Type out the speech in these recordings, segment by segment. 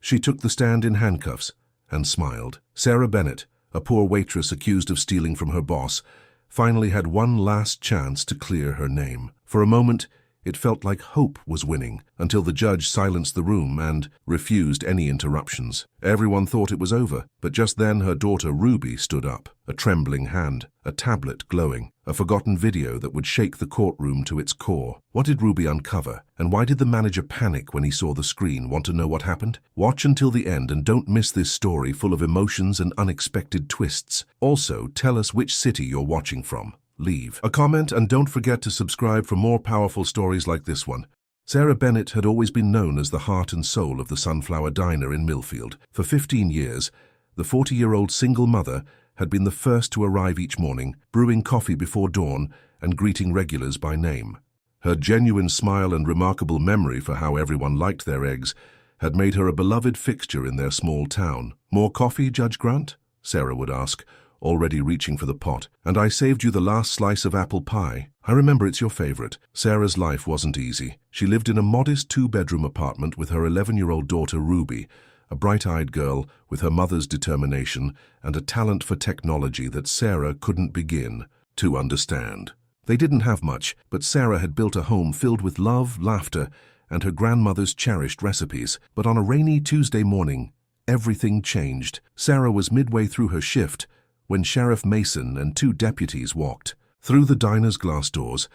She took the stand in handcuffs and smiled. Sarah Bennett, a poor waitress accused of stealing from her boss, finally had one last chance to clear her name. For a moment, it felt like hope was winning, until the judge silenced the room and refused any interruptions. Everyone thought it was over, but just then her daughter Ruby stood up, a trembling hand, a tablet glowing, a forgotten video that would shake the courtroom to its core. What did Ruby uncover, and why did the manager panic when he saw the screen? Want to know what happened? Watch until the end and don't miss this story full of emotions and unexpected twists. Also, tell us which city you're watching from. Leave a comment and don't forget to subscribe for more powerful stories like this one. Sarah Bennett had always been known as the heart and soul of the Sunflower Diner in Millfield. For 15 years, the 40-year-old single mother had been the first to arrive each morning, brewing coffee before dawn and greeting regulars by name. Her genuine smile and remarkable memory for how everyone liked their eggs had made her a beloved fixture in their small town. "More coffee, Judge Grant?" Sarah would ask, already reaching for the pot. "And I saved you the last slice of apple pie. I remember it's your favorite." Sarah's life wasn't easy. She lived in a modest 2-bedroom apartment with her 11-year-old daughter Ruby, a bright-eyed girl with her mother's determination and a talent for technology that Sarah couldn't begin to understand. They didn't have much, but Sarah had built a home filled with love, laughter, and her grandmother's cherished recipes. But on a rainy Tuesday morning, everything changed. Sarah was midway through her shift when Sheriff Mason and 2 deputies walked through the diner's glass doors,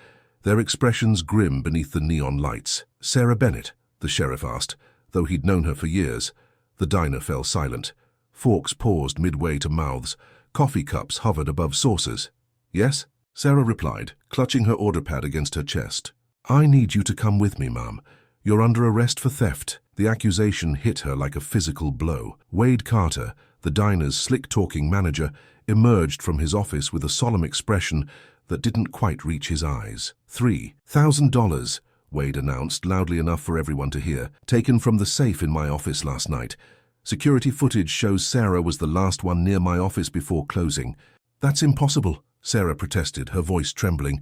their expressions grim beneath the neon lights. "Sarah Bennett?" the sheriff asked, though he'd known her for years. The diner fell silent. Forks paused midway to mouths. Coffee cups hovered above saucers. "Yes?" Sarah replied, clutching her order pad against her chest. "I need you to come with me, ma'am. You're under arrest for theft." The accusation hit her like a physical blow. Wade Carter, the diner's slick-talking manager, emerged from his office with a solemn expression that didn't quite reach his eyes. $3,000, Wade announced loudly enough for everyone to hear, "taken from the safe in my office last night. Security footage shows Sarah was the last one near my office before closing." "That's impossible," Sarah protested, her voice trembling.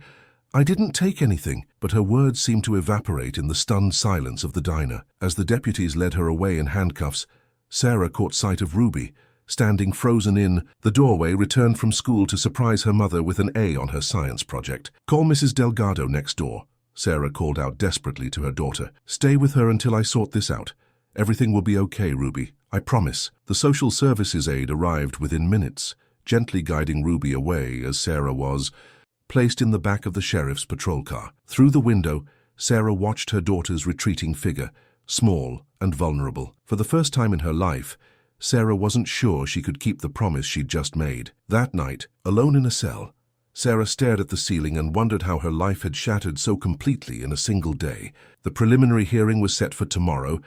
"I didn't take anything." But her words seemed to evaporate in the stunned silence of the diner. As the deputies led her away in handcuffs, Sarah caught sight of Ruby, standing frozen in the doorway, returned from school to surprise her mother with an A on her science project. "Call Mrs. Delgado next door," Sarah called out desperately to her daughter. "Stay with her until I sort this out. Everything will be okay, Ruby. I promise." The social services aide arrived within minutes, gently guiding Ruby away as Sarah was placed in the back of the sheriff's patrol car. Through the window, Sarah watched her daughter's retreating figure, small and vulnerable. For the first time in her life, Sarah wasn't sure she could keep the promise she'd just made. That night, alone in a cell, Sarah stared at the ceiling and wondered how her life had shattered so completely in a single day. The preliminary hearing was set for tomorrow,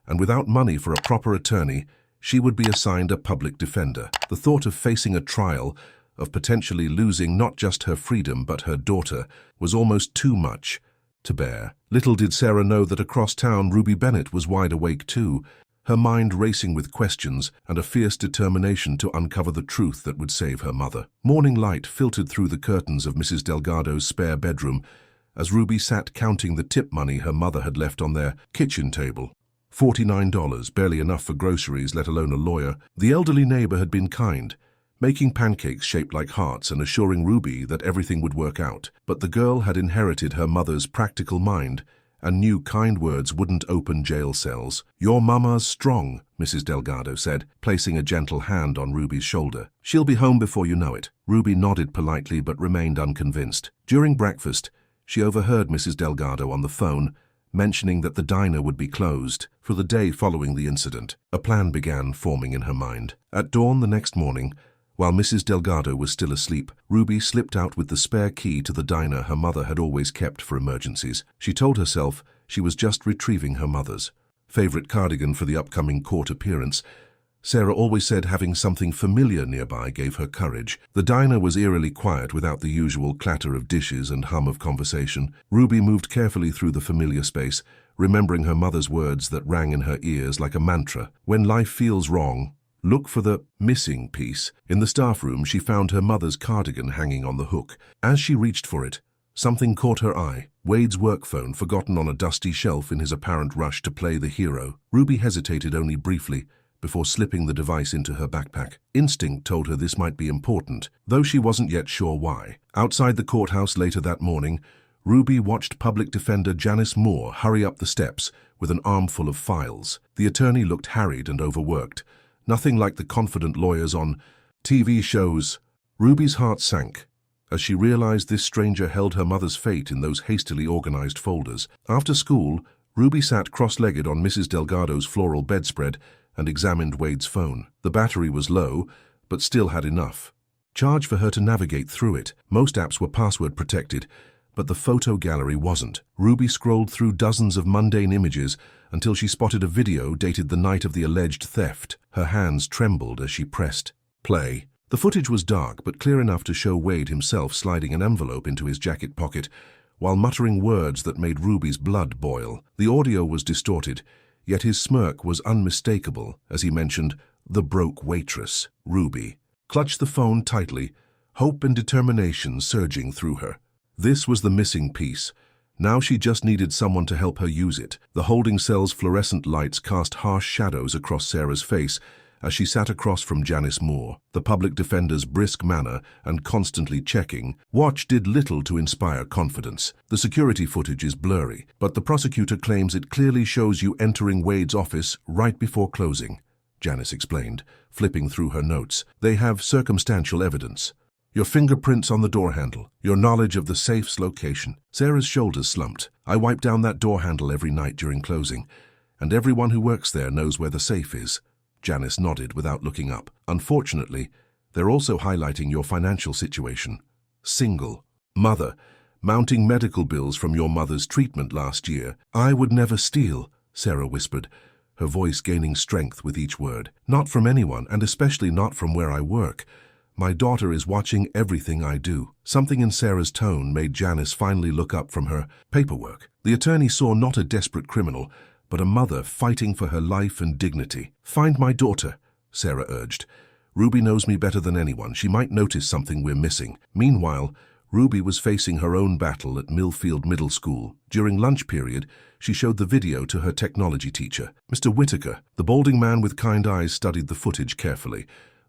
and without money for a proper attorney, she would be assigned a public defender. The thought of facing a trial, of potentially losing not just her freedom but her daughter, was almost too much to bear. Little did Sarah know that across town Ruby Bennett was wide awake too, her mind racing with questions and a fierce determination to uncover the truth that would save her mother. Morning light filtered through the curtains of Mrs. Delgado's spare bedroom as Ruby sat counting the tip money her mother had left on their kitchen table. $49, barely enough for groceries, let alone a lawyer. The elderly neighbor had been kind, making pancakes shaped like hearts and assuring Ruby that everything would work out. But the girl had inherited her mother's practical mind and knew kind words wouldn't open jail cells. "Your mama's strong," Mrs. Delgado said, placing a gentle hand on Ruby's shoulder. "She'll be home before you know it." Ruby nodded politely but remained unconvinced. During breakfast, she overheard Mrs. Delgado on the phone, mentioning that the diner would be closed for the day following the incident. A plan began forming in her mind. At dawn the next morning, while Mrs. Delgado was still asleep, Ruby slipped out with the spare key to the diner her mother had always kept for emergencies. She told herself she was just retrieving her mother's favorite cardigan for the upcoming court appearance. Sarah always said having something familiar nearby gave her courage. The diner was eerily quiet without the usual clatter of dishes and hum of conversation. Ruby moved carefully through the familiar space, remembering her mother's words that rang in her ears like a mantra. "When life feels wrong, look for the missing piece." In the staff room, she found her mother's cardigan hanging on the hook. As she reached for it, something caught her eye. Wade's work phone forgotten on a dusty shelf in his apparent rush to play the hero. Ruby hesitated only briefly before slipping the device into her backpack. Instinct told her this might be important, though she wasn't yet sure why. Outside the courthouse later that morning, Ruby watched public defender Janice Moore hurry up the steps with an armful of files. The attorney looked harried and overworked, nothing like the confident lawyers on TV shows. Ruby's heart sank as she realized this stranger held her mother's fate in those hastily organized folders. After school, Ruby sat cross-legged on Mrs. Delgado's floral bedspread and examined Wade's phone. The battery was low, but still had enough charge for her to navigate through it. Most apps were password protected, but the photo gallery wasn't. Ruby scrolled through dozens of mundane images until she spotted a video dated the night of the alleged theft. Her hands trembled as she pressed play. The footage was dark but clear enough to show Wade himself sliding an envelope into his jacket pocket while muttering words that made Ruby's blood boil. The audio was distorted, yet his smirk was unmistakable as he mentioned the broke waitress. Ruby clutched the phone tightly, hope and determination surging through her. This was the missing piece. Now she just needed someone to help her use it. The holding cell's fluorescent lights cast harsh shadows across Sarah's face as she sat across from Janice Moore. The public defender's brisk manner and constantly checking watch did little to inspire confidence. The security footage is blurry, but the prosecutor claims it clearly shows you entering Wade's office right before closing, Janice explained, flipping through her notes. They have circumstantial evidence. Your fingerprints on the door handle, your knowledge of the safe's location. Sarah's shoulders slumped. I wipe down that door handle every night during closing, and everyone who works there knows where the safe is. Janice nodded without looking up. Unfortunately, they're also highlighting your financial situation. Single. Mother. Mounting medical bills from your mother's treatment last year. I would never steal, Sarah whispered, her voice gaining strength with each word. Not from anyone, and especially not from where I work. My daughter is watching everything I do. Something in Sarah's tone made Janice finally look up from her paperwork. The attorney saw not a desperate criminal, but a mother fighting for her life and dignity. Find my daughter, Sarah urged. Ruby knows me better than anyone. She might notice something we're missing. Meanwhile, Ruby was facing her own battle at Millfield Middle School. During lunch period, she showed the video to her technology teacher. Mr. Whitaker, the balding man with kind eyes, studied the footage carefully.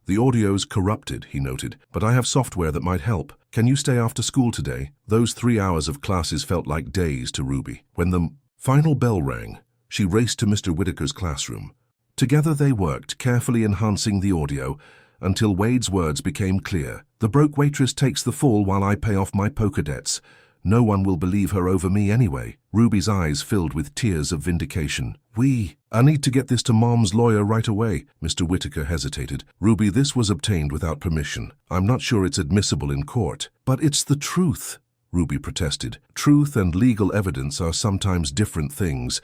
The audio's corrupted, he noted, but I have software that might help. Can you stay after school today? Those 3 hours of classes felt like days to Ruby. When the final bell rang, she raced to Mr. Whitaker's classroom. Together they worked, carefully enhancing the audio, until Wade's words became clear. The broke waitress takes the fall while I pay off my poker debts. No one will believe her over me anyway. Ruby's eyes filled with tears of vindication. I need to get this to Mom's lawyer right away. Mr. Whitaker hesitated. Ruby, this was obtained without permission. I'm not sure it's admissible in court. But it's the truth, Ruby protested. Truth and legal evidence are sometimes different things,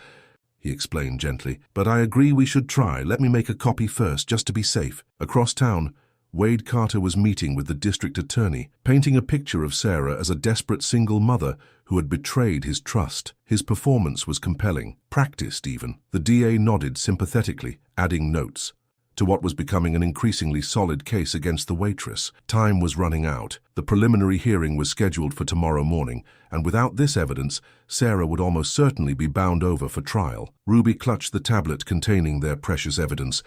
he explained gently. But I agree we should try. Let me make a copy first, just to be safe. Across town, Wade Carter was meeting with the district attorney, painting a picture of Sarah as a desperate single mother who had betrayed his trust. His performance was compelling, practiced even. The DA nodded sympathetically, adding notes to what was becoming an increasingly solid case against the waitress. Time was running out. The preliminary hearing was scheduled for tomorrow morning, and without this evidence, Sarah would almost certainly be bound over for trial. Ruby clutched the tablet containing their precious evidence,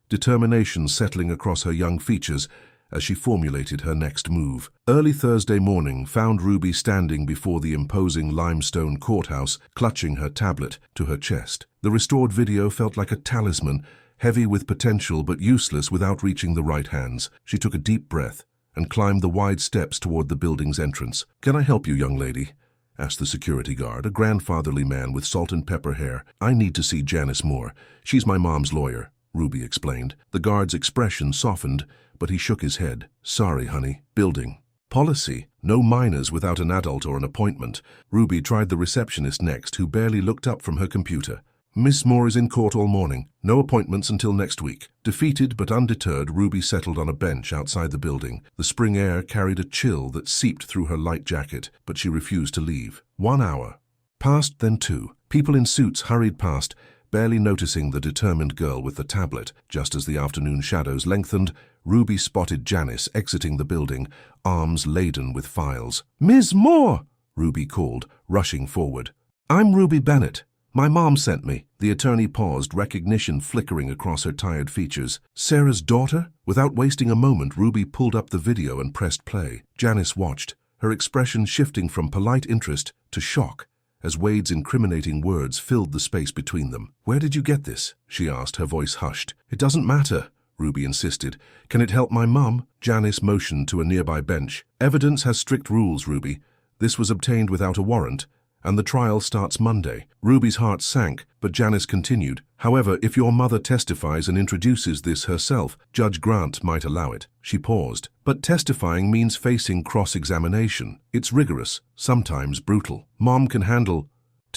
determination settling across her young features as she formulated her next move. Early Thursday morning found Ruby standing before the imposing limestone courthouse, clutching her tablet to her chest. The restored video felt like a talisman, heavy with potential but useless without reaching the right hands. She took a deep breath and climbed the wide steps toward the building's entrance. "Can I help you, young lady?" asked the security guard, a grandfatherly man with salt and pepper hair. "I need to see Janice Moore. She's my mom's lawyer," Ruby explained. The guard's expression softened, but he shook his head. "Sorry, honey. Building policy. No minors without an adult or an appointment." Ruby tried the receptionist next, who barely looked up from her computer. "Miss Moore is in court all morning. No appointments until next week." Defeated but undeterred, Ruby settled on a bench outside the building. The spring air carried a chill that seeped through her light jacket, but she refused to leave. 1 hour passed, then 2. People in suits hurried past, barely noticing the determined girl with the tablet. Just as the afternoon shadows lengthened, Ruby spotted Janice exiting the building, arms laden with files. "Miss Moore!" Ruby called, rushing forward. "I'm Ruby Bennett. My mom sent me." The attorney paused, recognition flickering across her tired features. "Sarah's daughter?" Without wasting a moment, Ruby pulled up the video and pressed play. Janice watched, her expression shifting from polite interest to shock as Wade's incriminating words filled the space between them. "Where did you get this?" she asked, her voice hushed. "It doesn't matter," Ruby insisted. "Can it help my mum?" Janice motioned to a nearby bench. "Evidence has strict rules, Ruby. This was obtained without a warrant, and the trial starts Monday." Ruby's heart sank, but Janice continued. "However, if your mother testifies and introduces this herself, Judge Grant might allow it." She paused. "But testifying means facing cross-examination. It's rigorous, sometimes brutal. Mom can handle—"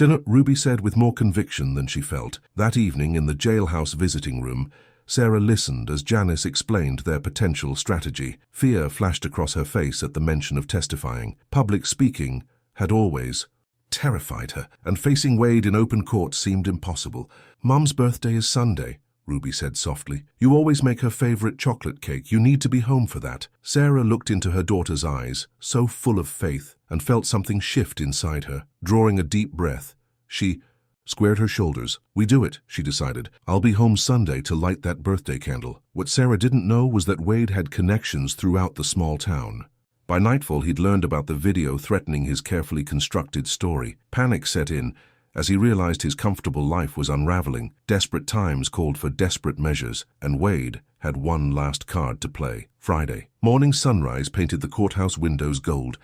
Ruby said with more conviction than she felt. That evening in the jailhouse visiting room, Sarah listened as Janice explained their potential strategy. Fear flashed across her face at the mention of testifying. Public speaking had always terrified her, and facing Wade in open court seemed impossible. "Mom's birthday is Sunday," Ruby said softly. "You always make her favorite chocolate cake. You need to be home for that." Sarah looked into her daughter's eyes, so full of faith, and felt something shift inside her. Drawing a deep breath, she squared her shoulders. "We do it," she decided. "I'll be home Sunday to light that birthday candle." What Sarah didn't know was that Wade had connections throughout the small town. By nightfall, he'd learned about the video threatening his carefully constructed story. Panic set in as he realized his comfortable life was unraveling. Desperate times called for desperate measures, and Wade had one last card to play. Friday. Morning sunrise painted the courthouse windows gold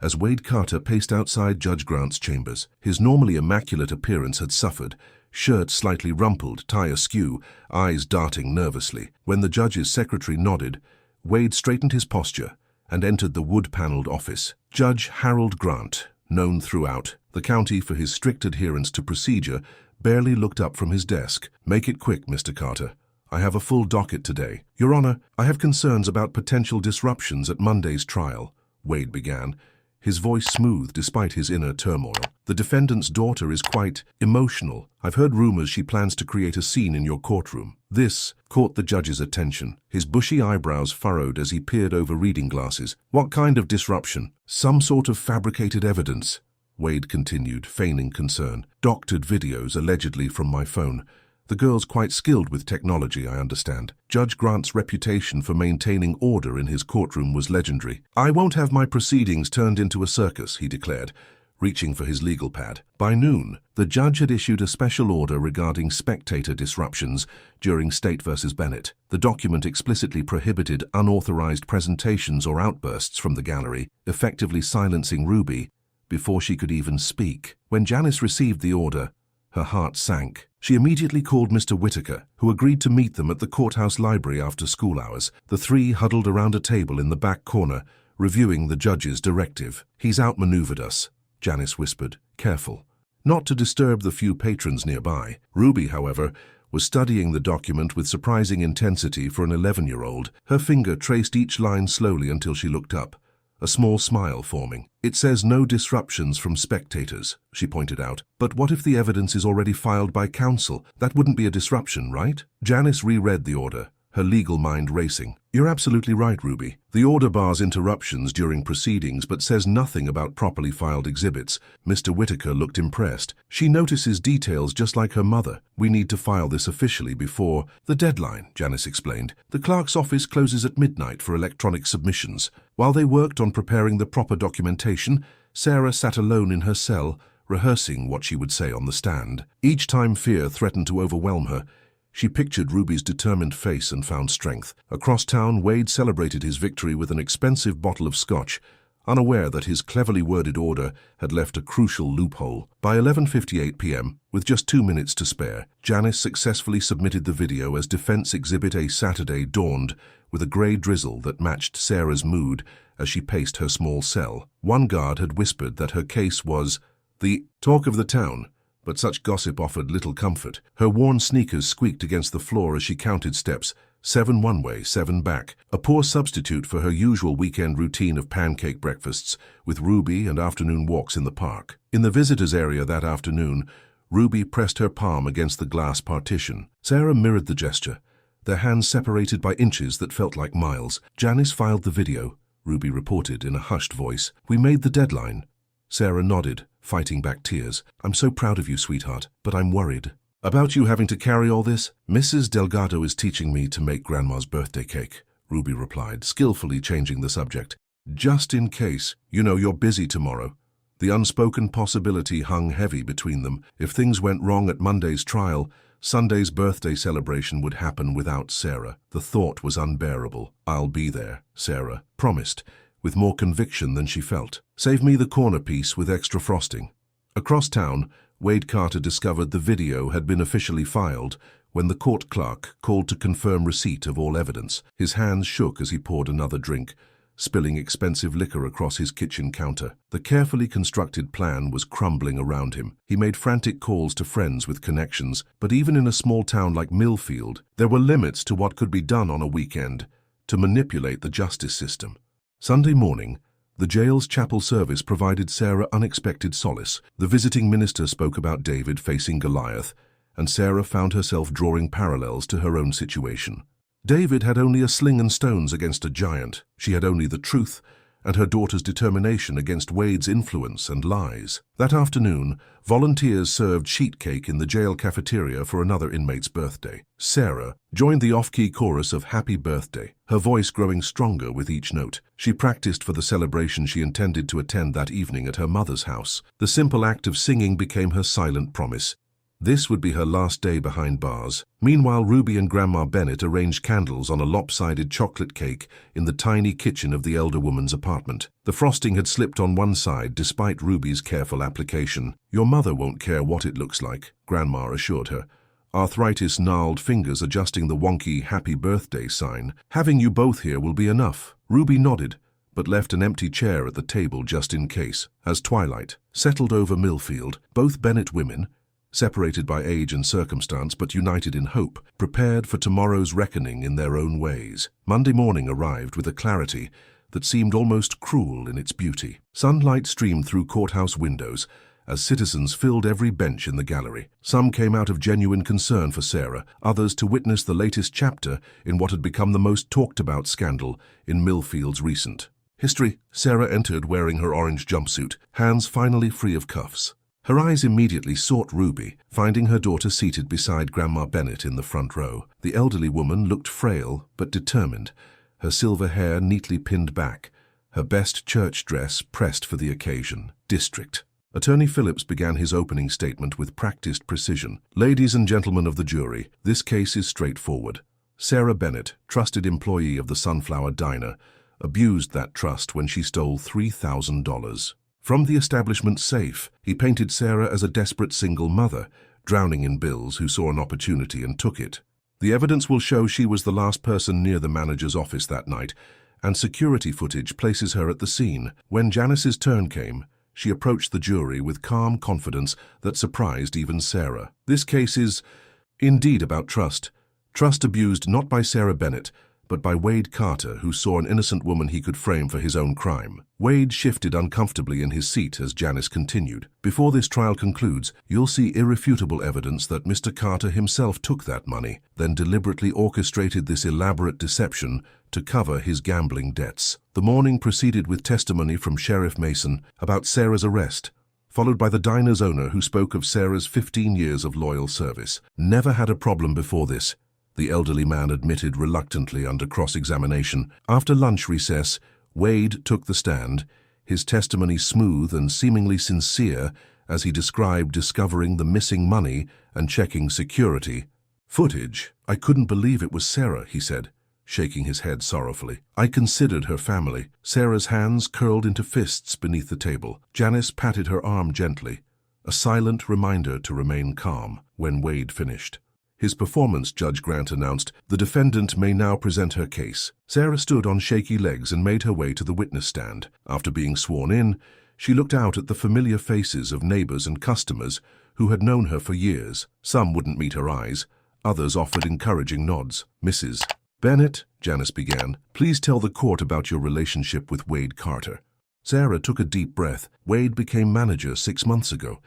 as Wade Carter paced outside Judge Grant's chambers. His normally immaculate appearance had suffered, shirt slightly rumpled, tie askew, eyes darting nervously. When the judge's secretary nodded, Wade straightened his posture and entered the wood-paneled office. Judge Harold Grant, known throughout the county for his strict adherence to procedure, barely looked up from his desk. "Make it quick, Mr. Carter. I have a full docket today." "Your Honor, I have concerns about potential disruptions at Monday's trial," Wade began, his voice smooth despite his inner turmoil. "The defendant's daughter is quite emotional. I've heard rumors she plans to create a scene in your courtroom." This caught the judge's attention. His bushy eyebrows furrowed as he peered over reading glasses. "What kind of disruption?" "Some sort of fabricated evidence," Wade continued, feigning concern. "Doctored videos, allegedly from my phone. The girl's quite skilled with technology, I understand." Judge Grant's reputation for maintaining order in his courtroom was legendary. "I won't have my proceedings turned into a circus," he declared, reaching for his legal pad. By noon, the judge had issued a special order regarding spectator disruptions during State v. Bennett. The document explicitly prohibited unauthorized presentations or outbursts from the gallery, effectively silencing Ruby before she could even speak. When Janice received the order, her heart sank. She immediately called Mr. Whitaker, who agreed to meet them at the courthouse library after school hours. The three huddled around a table in the back corner, reviewing the judge's directive. "He's outmaneuvered us," Janice whispered, careful not to disturb the few patrons nearby. Ruby, however, was studying the document with surprising intensity for an 11-year-old. Her finger traced each line slowly until she looked up, a small smile forming. "It says no disruptions from spectators," she pointed out. "But what if the evidence is already filed by counsel? That wouldn't be a disruption, right?" Janice reread the order, her legal mind racing. "You're absolutely right, Ruby. The order bars interruptions during proceedings but says nothing about properly filed exhibits." Mr. Whitaker looked impressed. "She notices details just like her mother. We need to file this officially before the deadline," Janice explained. "The clerk's office closes at midnight for electronic submissions." While they worked on preparing the proper documentation, Sarah sat alone in her cell, rehearsing what she would say on the stand. Each time fear threatened to overwhelm her, she pictured Ruby's determined face and found strength. Across town, Wade celebrated his victory with an expensive bottle of scotch, unaware that his cleverly worded order had left a crucial loophole. By 11:58 p.m., with just 2 minutes to spare, Janice successfully submitted the video as Defense Exhibit A. Saturday dawned with a grey drizzle that matched Sarah's mood as she paced her small cell. One guard had whispered that her case was the talk of the town, but such gossip offered little comfort. Her worn sneakers squeaked against the floor as she counted steps, 7 one way, 7 back, a poor substitute for her usual weekend routine of pancake breakfasts with Ruby and afternoon walks in the park. In the visitors' area that afternoon, Ruby pressed her palm against the glass partition. Sarah mirrored the gesture, their hands separated by inches that felt like miles. "Janice filed the video," Ruby reported in a hushed voice. "We made the deadline." Sarah nodded, fighting back tears. I'm so proud of you, sweetheart, but I'm worried. About you having to carry all this? Mrs. Delgado is teaching me to make Grandma's birthday cake, Ruby replied, skillfully changing the subject. Just in case. You know you're busy tomorrow. The unspoken possibility hung heavy between them. If things went wrong at Monday's trial, Sunday's birthday celebration would happen without Sarah. The thought was unbearable. I'll be there, Sarah promised, with more conviction than she felt. Save me the corner piece with extra frosting. Across town, Wade Carter discovered the video had been officially filed when the court clerk called to confirm receipt of all evidence. His hands shook as he poured another drink, spilling expensive liquor across his kitchen counter. The carefully constructed plan was crumbling around him. He made frantic calls to friends with connections, but even in a small town like Millfield, there were limits to what could be done on a weekend to manipulate the justice system. Sunday morning, the jail's chapel service provided Sarah unexpected solace. The visiting minister spoke about David facing Goliath, and Sarah found herself drawing parallels to her own situation. David had only a sling and stones against a giant. She had only the truth and her daughter's determination against Wade's influence and lies. That afternoon, volunteers served sheet cake in the jail cafeteria for another inmate's birthday. Sarah joined the off-key chorus of Happy Birthday, her voice growing stronger with each note. She practiced for the celebration she intended to attend that evening at her mother's house. The simple act of singing became her silent promise. This would be her last day behind bars. Meanwhile, Ruby and Grandma Bennett arranged candles on a lopsided chocolate cake in the tiny kitchen of the elder woman's apartment. The frosting had slipped on one side despite Ruby's careful application. Your mother won't care what it looks like, Grandma assured her, arthritis gnarled fingers adjusting the wonky happy birthday sign. Having you both here will be enough. Ruby nodded, but left an empty chair at the table just in case. As twilight settled over Millfield, both Bennett women, separated by age and circumstance but united in hope, prepared for tomorrow's reckoning in their own ways. Monday morning arrived with a clarity that seemed almost cruel in its beauty. Sunlight streamed through courthouse windows as citizens filled every bench in the gallery. Some came out of genuine concern for Sarah, others to witness the latest chapter in what had become the most talked-about scandal in Millfield's recent history. Sarah entered wearing her orange jumpsuit, hands finally free of cuffs. Her eyes immediately sought Ruby, finding her daughter seated beside Grandma Bennett in the front row. The elderly woman looked frail but determined, her silver hair neatly pinned back, her best church dress pressed for the occasion. District Attorney Phillips began his opening statement with practiced precision. Ladies and gentlemen of the jury, this case is straightforward. Sarah Bennett, trusted employee of the Sunflower Diner, abused that trust when she stole $3,000. From the establishment's safe, he painted Sarah as a desperate single mother, drowning in bills, who saw an opportunity and took it. The evidence will show she was the last person near the manager's office that night, and security footage places her at the scene. When Janice's turn came, she approached the jury with calm confidence that surprised even Sarah. This case is indeed about trust. Trust abused not by Sarah Bennett, but by Wade Carter, who saw an innocent woman he could frame for his own crime. Wade shifted uncomfortably in his seat as Janice continued. Before this trial concludes, you'll see irrefutable evidence that Mr. Carter himself took that money, then deliberately orchestrated this elaborate deception to cover his gambling debts. The morning proceeded with testimony from Sheriff Mason about Sarah's arrest, followed by the diner's owner, who spoke of Sarah's 15 years of loyal service. Never had a problem before this, the elderly man admitted reluctantly under cross-examination. After lunch recess, Wade took the stand, his testimony smooth and seemingly sincere as he described discovering the missing money and checking security footage. I couldn't believe it was Sarah, he said, shaking his head sorrowfully. I considered her family. Sarah's hands curled into fists beneath the table. Janice patted her arm gently, a silent reminder to remain calm. When Wade finished his performance, Judge Grant announced, the defendant may now present her case. Sarah stood on shaky legs and made her way to the witness stand. After being sworn in, she looked out at the familiar faces of neighbors and customers who had known her for years. Some wouldn't meet her eyes, others offered encouraging nods. Mrs. Bennett, Janice began, please tell the court about your relationship with Wade Carter. Sarah took a deep breath. Wade became manager 6 months ago.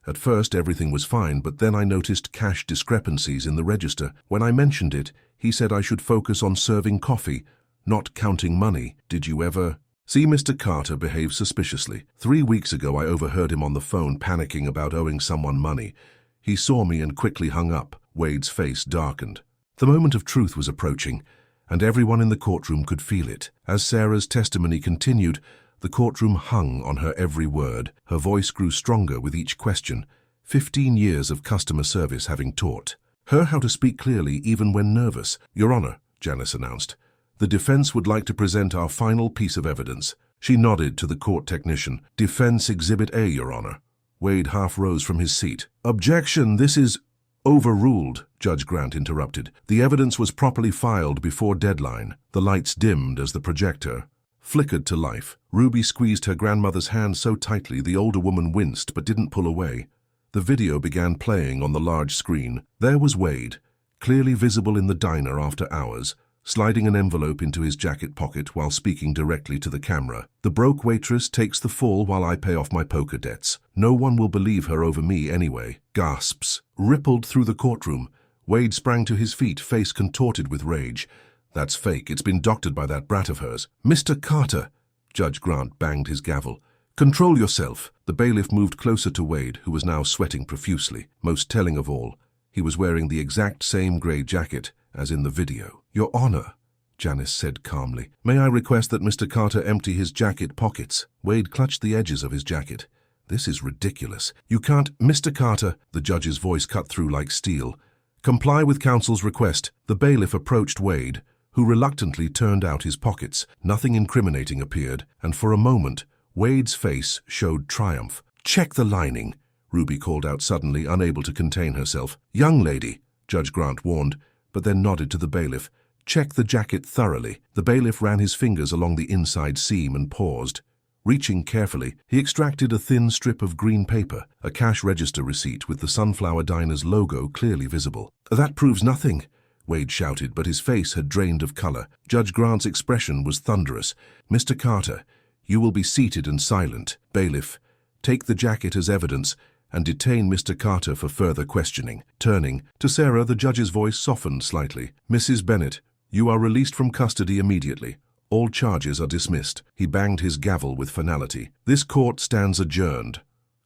At first, everything was fine, but then I noticed cash discrepancies in the register. When I mentioned it, he said I should focus on serving coffee, not counting money. Did you ever? See, Mr. Carter behaved suspiciously. 3 weeks ago I overheard him on the phone panicking about owing someone money. He saw me and quickly hung up. Wade's face darkened. The moment of truth was approaching, and everyone in the courtroom could feel it. As Sarah's testimony continued, the courtroom hung on her every word. Her voice grew stronger with each question, 15 years of customer service having taught her how to speak clearly even when nervous. "Your Honor," Janice announced, "the defense would like to present our final piece of evidence." She nodded to the court technician. "Defense Exhibit A, Your Honor." Wade half rose from his seat. "Objection, this is overruled," Judge Grant interrupted. "The evidence was properly filed before deadline." The lights dimmed as the projector flickered to life. Ruby squeezed her grandmother's hand so tightly the older woman winced but didn't pull away. The video began playing on the large screen. There was Wade, clearly visible in the diner after hours, sliding an envelope into his jacket pocket while speaking directly to the camera. "The broke waitress takes the fall while I pay off my poker debts. No one will believe her over me anyway." Gasps rippled through the courtroom. Wade sprang to his feet, face contorted with rage. "That's fake. It's been doctored by that brat of hers." "Mr. Carter!" Judge Grant banged his gavel. "Control yourself." The bailiff moved closer to Wade, who was now sweating profusely. Most telling of all, he was wearing the exact same grey jacket as in the video. "Your Honor," Janice said calmly, "may I request that Mr. Carter empty his jacket pockets?" Wade clutched the edges of his jacket. "This is ridiculous. You can't—" "Mr. Carter," the judge's voice cut through like steel. "Comply with counsel's request." The bailiff approached Wade, who reluctantly turned out his pockets. Nothing incriminating appeared, and for a moment, Wade's face showed triumph. "Check the lining," Ruby called out suddenly, unable to contain herself. "Young lady," Judge Grant warned, but then nodded to the bailiff. "Check the jacket thoroughly." The bailiff ran his fingers along the inside seam and paused. Reaching carefully, he extracted a thin strip of green paper, a cash register receipt with the Sunflower Diner's logo clearly visible. "That proves nothing," Wade shouted, but his face had drained of color. Judge Grant's expression was thunderous. "Mr. Carter, you will be seated and silent." "Bailiff, take the jacket as evidence and detain Mr. Carter for further questioning." Turning to Sarah, the judge's voice softened slightly. "Mrs. Bennett, you are released from custody immediately. All charges are dismissed." He banged his gavel with finality. "This court stands adjourned."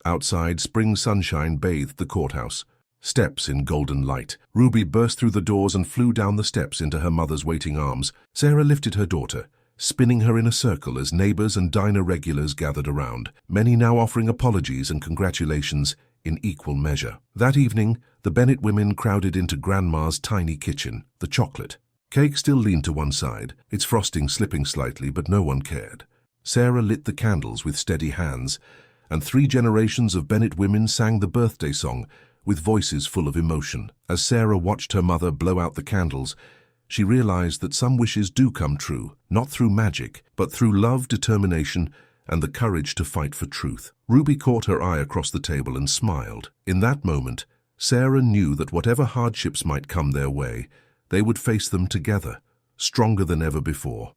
Outside, spring sunshine bathed the courthouse. Steps in golden light. Ruby burst through the doors and flew down the steps into her mother's waiting arms. Sarah lifted her daughter, spinning her in a circle as neighbors and diner regulars gathered around, many now offering apologies and congratulations in equal measure. That evening, the Bennett women crowded into Grandma's tiny kitchen. The chocolate cake still leaned to one side, its frosting slipping slightly, but no one cared. Sarah lit the candles with steady hands, and 3 generations of Bennett women sang the birthday song with voices full of emotion. As Sarah watched her mother blow out the candles, she realized that some wishes do come true, not through magic, but through love, determination, and the courage to fight for truth. Ruby caught her eye across the table and smiled. In that moment, Sarah knew that whatever hardships might come their way, they would face them together, stronger than ever before.